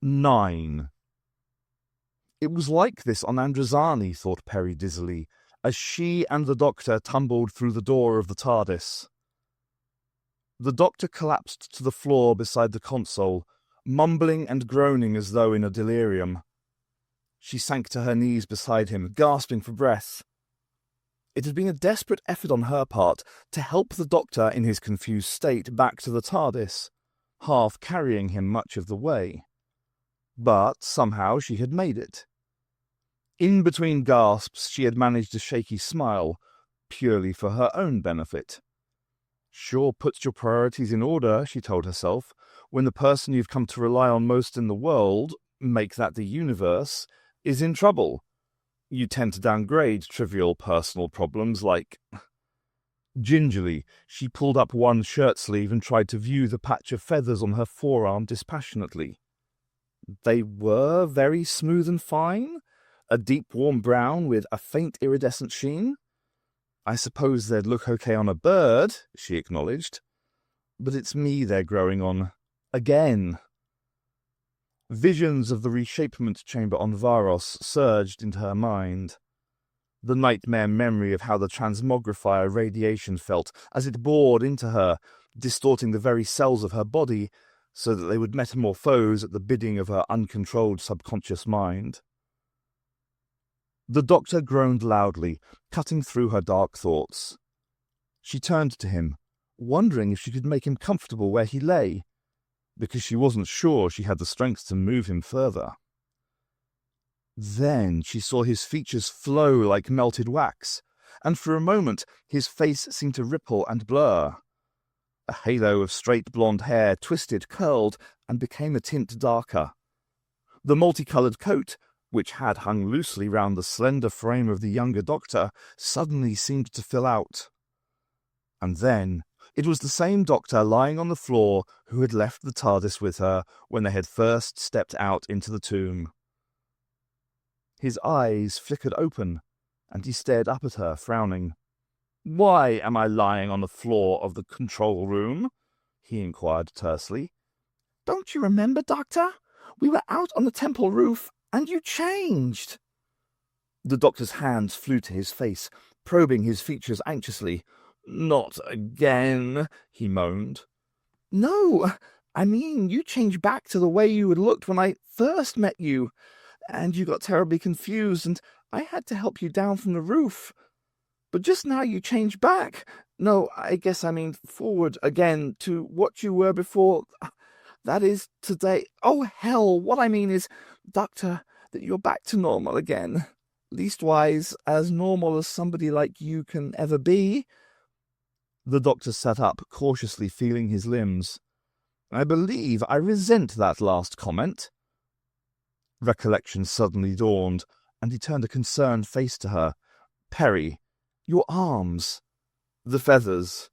9. It was like this on Androzani, thought Perry dizzily, as she and the doctor tumbled through the door of the TARDIS. The doctor collapsed to the floor beside the console, mumbling and groaning as though in a delirium. She sank to her knees beside him, gasping for breath. It had been a desperate effort on her part to help the doctor in his confused state back to the TARDIS, half carrying him much of the way. But somehow she had made it. In between gasps, she had managed a shaky smile, purely for her own benefit. Sure puts your priorities in order, she told herself, when the person you've come to rely on most in the world, make that the universe, is in trouble. You tend to downgrade trivial personal problems like... Gingerly, she pulled up one shirt sleeve and tried to view the patch of feathers on her forearm dispassionately. They were very smooth and fine, a deep warm brown with a faint iridescent sheen. I suppose they'd look okay on a bird, she acknowledged. But it's me they're growing on. Again. Visions of the reshapement chamber on Varos surged into her mind. The nightmare memory of how the transmogrifier radiation felt as it bored into her, distorting the very cells of her body, so that they would metamorphose at the bidding of her uncontrolled subconscious mind. The doctor groaned loudly, cutting through her dark thoughts. She turned to him, wondering if she could make him comfortable where he lay, because she wasn't sure she had the strength to move him further. Then she saw his features flow like melted wax, and for a moment his face seemed to ripple and blur. A halo of straight blonde hair twisted, curled, and became a tint darker. The multicoloured coat, which had hung loosely round the slender frame of the younger doctor, suddenly seemed to fill out. And then it was the same doctor lying on the floor who had left the TARDIS with her when they had first stepped out into the tomb. His eyes flickered open, and he stared up at her, frowning. "Why am I lying on the floor of the control room?" he inquired tersely. "Don't you remember, Doctor? We were out on the temple roof, and you changed." The doctor's hands flew to his face, probing his features anxiously. "Not again," he moaned. "No, I mean you changed back to the way you had looked when I first met you, and you got terribly confused, and I had to help you down from the roof. But just now you changed back. No, I guess I mean forward again to what you were before. That is, today. Oh, hell, what I mean is, Doctor, that you're back to normal again. Leastwise, as normal as somebody like you can ever be." The doctor sat up, cautiously feeling his limbs. "I believe I resent that last comment." Recollection suddenly dawned, and he turned a concerned face to her. "Perry, your arms. The feathers."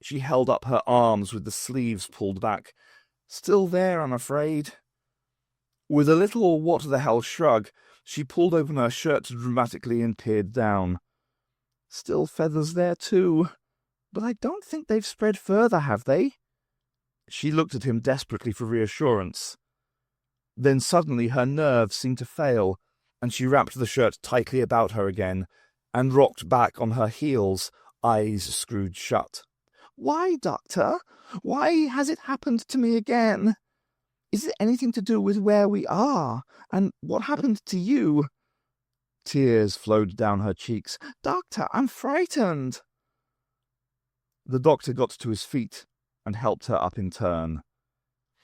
She held up her arms with the sleeves pulled back. "Still there, I'm afraid." With a little what-the-hell shrug, she pulled open her shirt dramatically and peered down. "Still feathers there, too. But I don't think they've spread further, have they?" She looked at him desperately for reassurance. Then suddenly her nerves seemed to fail, and she wrapped the shirt tightly about her again, and rocked back on her heels, eyes screwed shut. "Why, Doctor? Why has it happened to me again? Is it anything to do with where we are, and what happened to you?" Tears flowed down her cheeks. "Doctor, I'm frightened." The doctor got to his feet and helped her up in turn.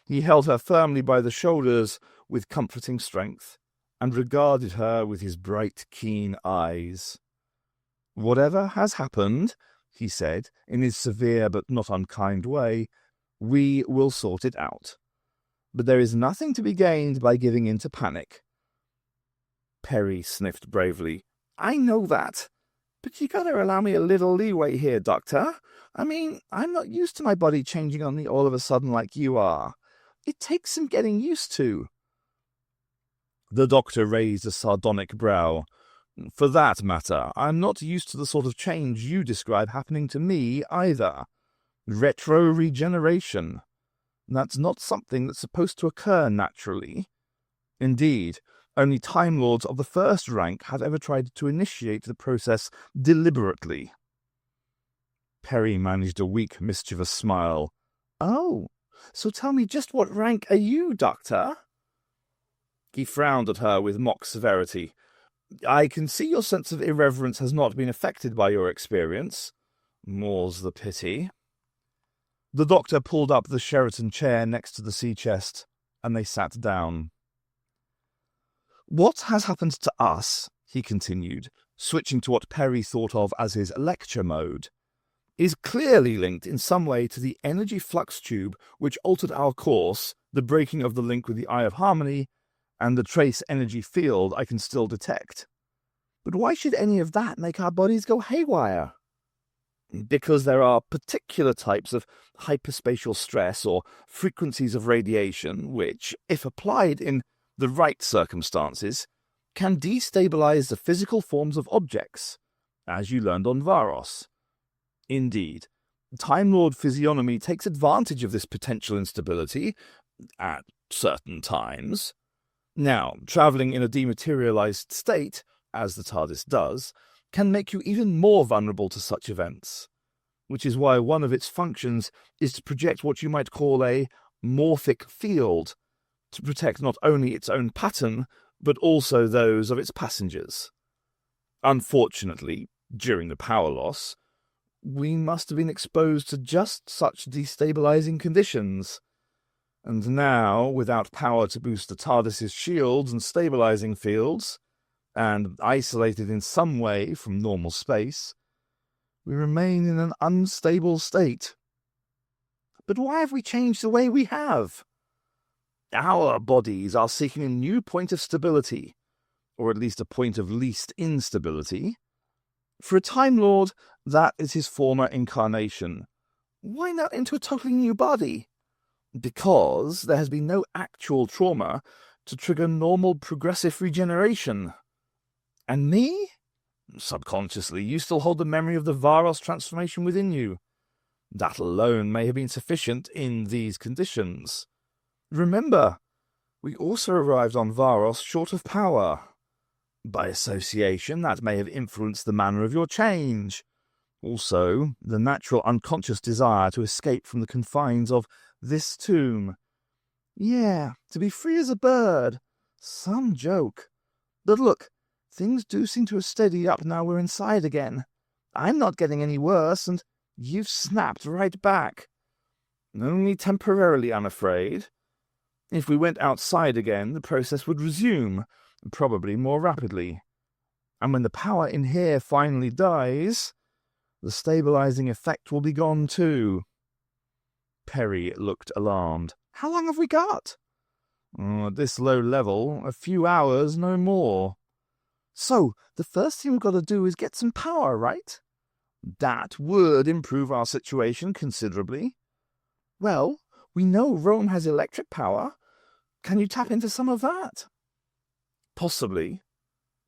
He held her firmly by the shoulders with comforting strength, and regarded her with his bright, keen eyes. "Whatever has happened," he said, in his severe but not unkind way, "we will sort it out. But there is nothing to be gained by giving in to panic." Perry sniffed bravely. "I know that. But you gotta allow me a little leeway here, Doctor. I mean, I'm not used to my body changing on me all of a sudden like you are. It takes some getting used to." The doctor raised a sardonic brow. "For that matter, I'm not used to the sort of change you describe happening to me, either. Retro-regeneration." That's not something that's supposed to occur naturally. Indeed, only Time Lords of the first rank have ever tried to initiate the process deliberately. Perry managed a weak, mischievous smile. Oh, so tell me just what rank are you, Doctor? He frowned at her with mock severity. I can see your sense of irreverence has not been affected by your experience. More's the pity. The doctor pulled up the Sheraton chair next to the sea chest, and they sat down. What has happened to us, he continued, switching to what Perry thought of as his lecture mode, is clearly linked in some way to the energy flux tube which altered our course, the breaking of the link with the Eye of Harmony, and the trace energy field I can still detect. But why should any of that make our bodies go haywire? Because there are particular types of hyperspatial stress or frequencies of radiation which, if applied in the right circumstances, can destabilize the physical forms of objects, as you learned on Varos. Indeed, Time Lord physiognomy takes advantage of this potential instability at certain times. Now, travelling in a dematerialized state, as the TARDIS does, can make you even more vulnerable to such events, which is why one of its functions is to project what you might call a morphic field, to protect not only its own pattern, but also those of its passengers. Unfortunately, during the power loss, we must have been exposed to just such destabilizing conditions. And now, without power to boost the TARDIS's shields and stabilizing fields, and isolated in some way from normal space, we remain in an unstable state. But why have we changed the way we have? Our bodies are seeking a new point of stability, or at least a point of least instability. For a Time Lord, that is his former incarnation. Why not into a totally new body? Because there has been no actual trauma to trigger normal progressive regeneration. And me? Subconsciously, you still hold the memory of the Varos transformation within you. That alone may have been sufficient in these conditions. Remember, we also arrived on Varos short of power. By association, that may have influenced the manner of your change. Also, the natural unconscious desire to escape from the confines of this tomb. Yeah, to be free as a bird. Some joke. But look, things do seem to have steadied up now we're inside again. I'm not getting any worse, and you've snapped right back. Only temporarily, I'm afraid. If we went outside again, the process would resume, probably more rapidly. And when the power in here finally dies, the stabilizing effect will be gone too. Perry looked alarmed. How long have we got? At this low level, a few hours, no more. So, the first thing we've got to do is get some power, right? That would improve our situation considerably. Well, we know Rome has electric power. Can you tap into some of that? Possibly,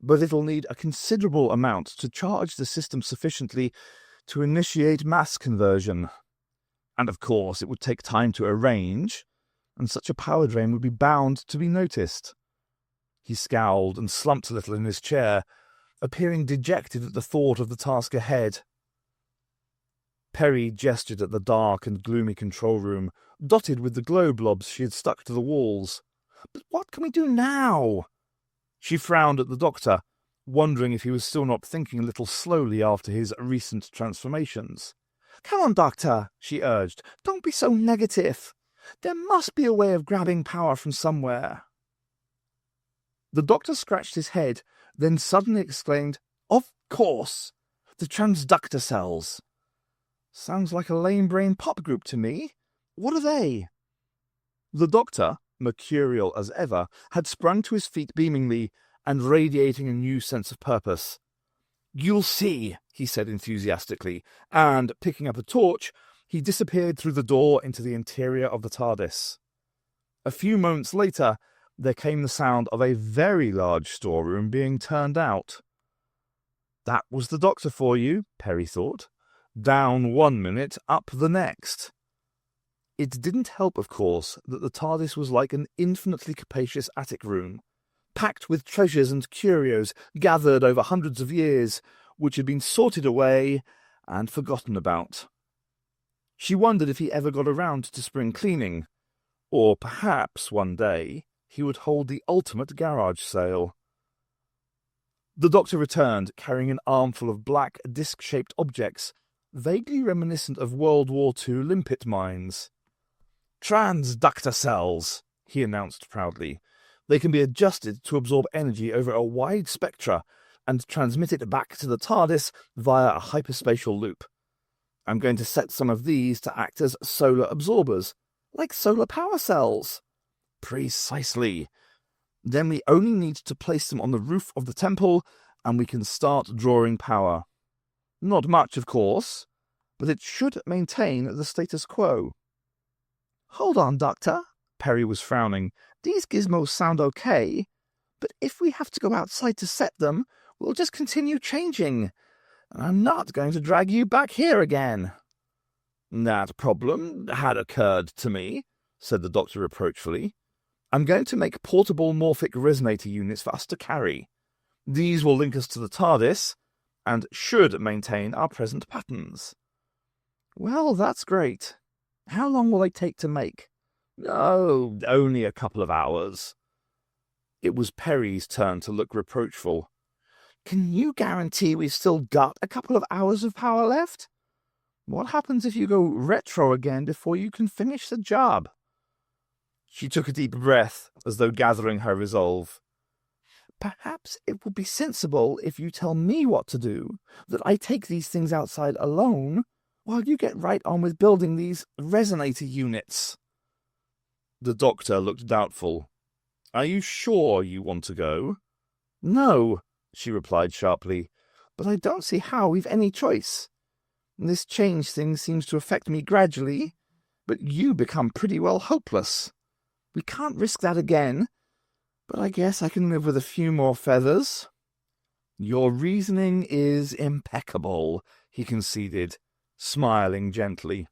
but it'll need a considerable amount to charge the system sufficiently to initiate mass conversion. And of course, it would take time to arrange, and such a power drain would be bound to be noticed. He scowled and slumped a little in his chair, appearing dejected at the thought of the task ahead. Perry gestured at the dark and gloomy control room, dotted with the glow blobs she had stuck to the walls. But what can we do now? She frowned at the doctor, wondering if he was still not thinking a little slowly after his recent transformations. Come on, Doctor, she urged. Don't be so negative. There must be a way of grabbing power from somewhere. The doctor scratched his head, then suddenly exclaimed, Of course! The transductor cells. Sounds like a lame-brain pop group to me. What are they? The doctor, mercurial as ever, had sprung to his feet beamingly and radiating a new sense of purpose. You'll see, he said enthusiastically, and, picking up a torch, he disappeared through the door into the interior of the TARDIS. A few moments later, there came the sound of a very large storeroom being turned out. That was the doctor for you, Perry thought. Down 1 minute, up the next. It didn't help, of course, that the TARDIS was like an infinitely capacious attic room, packed with treasures and curios gathered over hundreds of years, which had been sorted away and forgotten about. She wondered if he ever got around to spring cleaning, or perhaps one day he would hold the ultimate garage sale. The Doctor returned, carrying an armful of black, disc-shaped objects, vaguely reminiscent of World War II limpet mines. "Transductor cells," he announced proudly. "They can be adjusted to absorb energy over a wide spectra and transmit it back to the TARDIS via a hyperspatial loop. I'm going to set some of these to act as solar absorbers, like solar power cells." "Precisely. Then we only need to place them on the roof of the temple, and we can start drawing power. Not much, of course, but it should maintain the status quo." "Hold on, Doctor." Perry was frowning. "These gizmos sound okay, but if we have to go outside to set them, we'll just continue changing. I'm not going to drag you back here again." "That problem had occurred to me," said the Doctor reproachfully. "I'm going to make portable morphic resonator units for us to carry. These will link us to the TARDIS, and should maintain our present patterns." "Well, that's great. How long will they take to make?" "Oh, only a couple of hours." It was Perry's turn to look reproachful. "Can you guarantee we've still got a couple of hours of power left? What happens if you go retro again before you can finish the job?" She took a deep breath, as though gathering her resolve. "Perhaps it would be sensible if you tell me what to do, that I take these things outside alone, while you get right on with building these resonator units." The Doctor looked doubtful. "Are you sure you want to go?" "No," she replied sharply, "but I don't see how we've any choice. This change thing seems to affect me gradually, but you become pretty well hopeless. We can't risk that again, but I guess I can live with a few more feathers." "Your reasoning is impeccable," he conceded, smiling gently.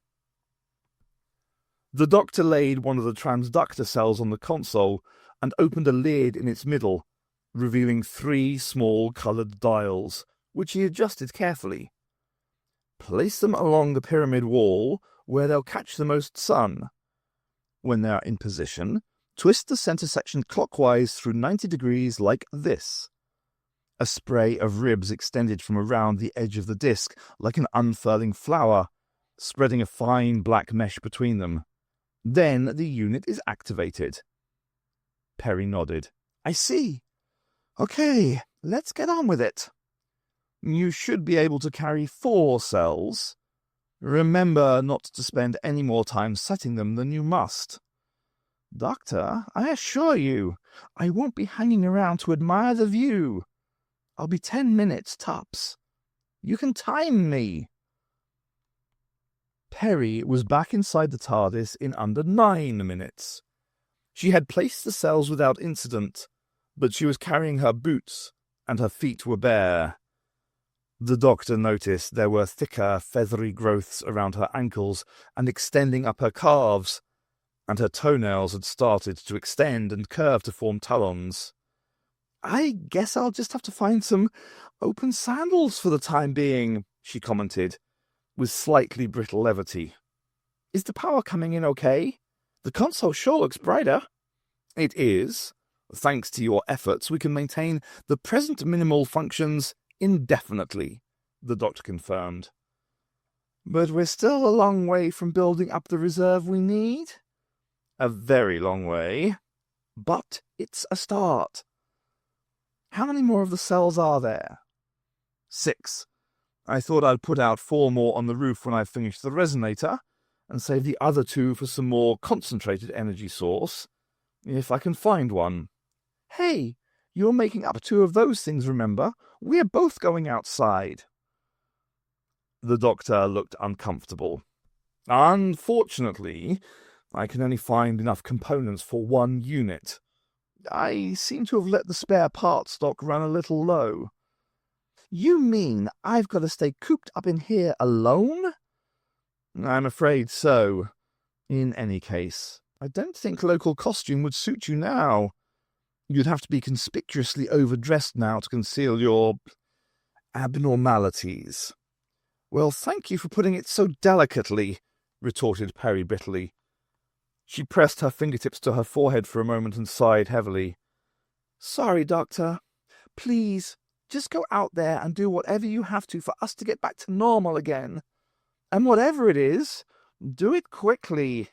The Doctor laid one of the transductor cells on the console and opened a lid in its middle, revealing 3 small coloured dials, which he adjusted carefully. "Place them along the pyramid wall, where they'll catch the most sun. When they are in position, twist the centre section clockwise through 90 degrees like this." A spray of ribs extended from around the edge of the disc like an unfurling flower, spreading a fine black mesh between them. Then the unit is activated. Perry nodded. "I see. Okay, let's get on with it. You should be able to carry 4 cells. Remember not to spend any more time setting them than you must." "Doctor, I assure you, I won't be hanging around to admire the view. I'll be 10 minutes tops. You can time me." Perry was back inside the TARDIS in under 9 minutes. She had placed the cells without incident, but she was carrying her boots, and her feet were bare. The Doctor noticed there were thicker, feathery growths around her ankles and extending up her calves, and her toenails had started to extend and curve to form talons. "I guess I'll just have to find some open sandals for the time being," she commented, with slightly brittle levity. "Is the power coming in okay? The console sure looks brighter." "It is. Thanks to your efforts, we can maintain the present minimal functions indefinitely," the Doctor confirmed. "But we're still a long way from building up the reserve we need?" "A very long way. But it's a start." "How many more of the cells are there?" 6. I thought I'd put out 4 more on the roof when I finished the resonator, and save the other 2 for some more concentrated energy source, if I can find one. "Hey, you're making up 2 of those things, remember? We're both going outside." The Doctor looked uncomfortable. "Unfortunately, I can only find enough components for 1 unit. I seem to have let the spare part stock run a little low." "You mean I've got to stay cooped up in here alone?" "I'm afraid so. In any case, I don't think local costume would suit you now. You'd have to be conspicuously overdressed now to conceal your abnormalities. Well, thank you for putting it so delicately, retorted Perry bitterly. She pressed her fingertips to her forehead for a moment and sighed heavily. Sorry, Doctor. Please, just go out there and do whatever you have to for us to get back to normal again. And whatever it is, do it quickly.